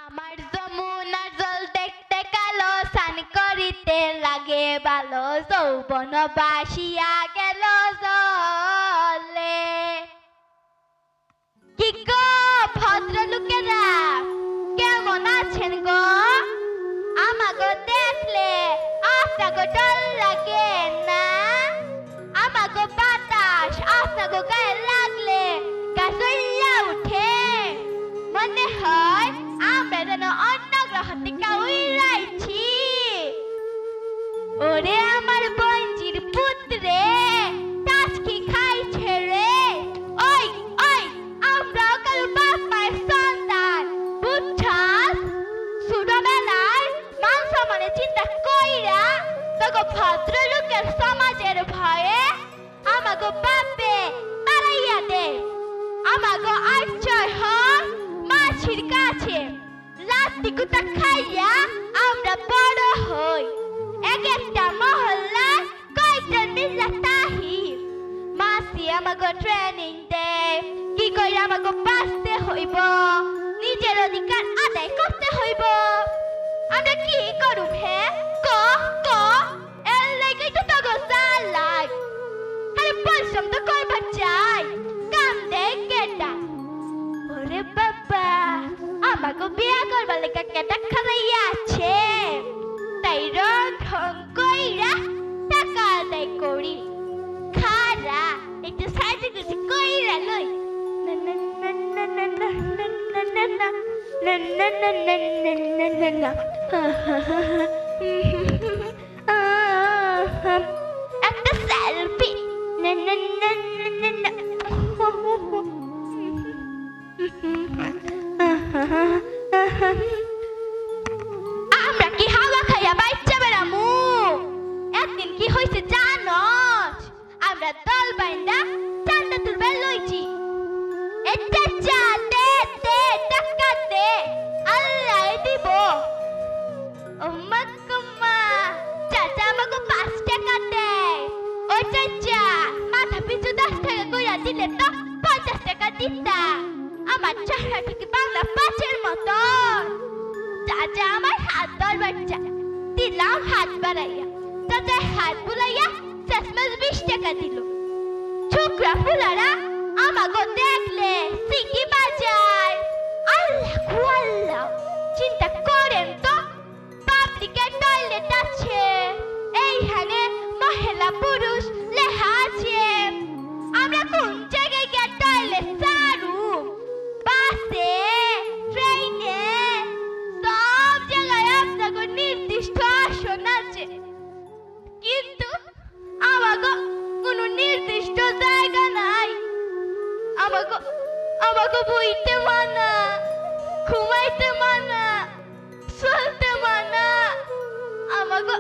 আমার যমুনার জল দেখতে কালো, স্নান করিতে লাগে ভালো, যৌবন বাসিয়া গেল জলে। কি গো ভদ্রলোকেরা, কেমন আছেন গো? আমাগো দেখলে আপনাগো ডর লাগে না? আমাগো বাতাস আপনাগো গায়ে লাগলে গা জ্বলিয়া উঠে? মনে হয় আমরা যেন অন্য গ্রহ থেকে উড়াইছি। ওরে আমার বঞ্জির পুত্রে, টাচ কি খাইছে রে? ওই ওই, আমরা কারো বাপ মায়ের সন্তান, বুঝছাস? ছোটবেলায় মান সম্মানের চিন্তা কইরা তোকে ভদ্রলোকের সমাজের ভয়ে আমাগো বাপে তাড়াইয়া দে। আমাগো আশ্রয় হয় মাছির কাছে, লাত্তি কুতা খাইয়া আমরা বড় হই। এক একটা মহল্লায় কয়জন মিল্লা তাহি মাসি আমাগো ট্রেনিং দে, কি কইরা আমাগো বাঁচতে হইব, নিজের অধিকার আদায় করতে হইব। আমরা কি করুম হে? ক ক এর লাইগাই তো তগো চালাই, আরে পরিশ্রম তো করবার চাই, কাম দে কেটা? ওরে বাবা, আমাগো বিয়া করবার লেগা কেটা খারাইয়া আছে, তাই রং ঢং কইরা টাকা আদায় করি। খারা একটু সাইজে গুছি কইরা লই। না না না না না না না না না না না না না না না। একটা সেলফি। না না না না না। আমরা কি হাওয়া খাইয়া বাইচ্চা বেড়ামু? একদিন কি হইছে জানস? আমরা দল বাইন্দা চান্দা তুলবে লইছি। এটা চা দে দে, টাকা দে, আল্লাহ দিব। ও মাকুমা, চাচা আমাকে 5 টাকা দেয়। ও চাচা, মাথা পিছু 10 টাকা কইরা দিলে তো 50 টাকা দিতা। আমার চেহারা ঠিক বাংলা পাঁচের মতন। চাচা আমার হাত ধরবার দিলাম হাত বাড়াইয়া, চাচা হাত বুলাইয়া শেষমেশ 20 টাকা দিল। ছোকরা ফুলারা আমাগো দেখলে সিটি বাজায়। আল্লাহ গো আল্লাহ, চিন্তা করেন তো, পাবলিকের টয়লেট আছে, এইখানে মহিলা পুরুষ লেখা আছে। আমরা কোন জায়গায় গিয়ে টয়লেট সারু? বাসে, ট্রেনে, সব জায়গায় আপনাকে নির্দিষ্ট আসন আছে, কিন্তু আমাগো কোনো নির্দিষ্ট জায়গা নাই। আমাগো বইতে মানা, ঘুমাইতে মানা, চলতে মানা। আমাগো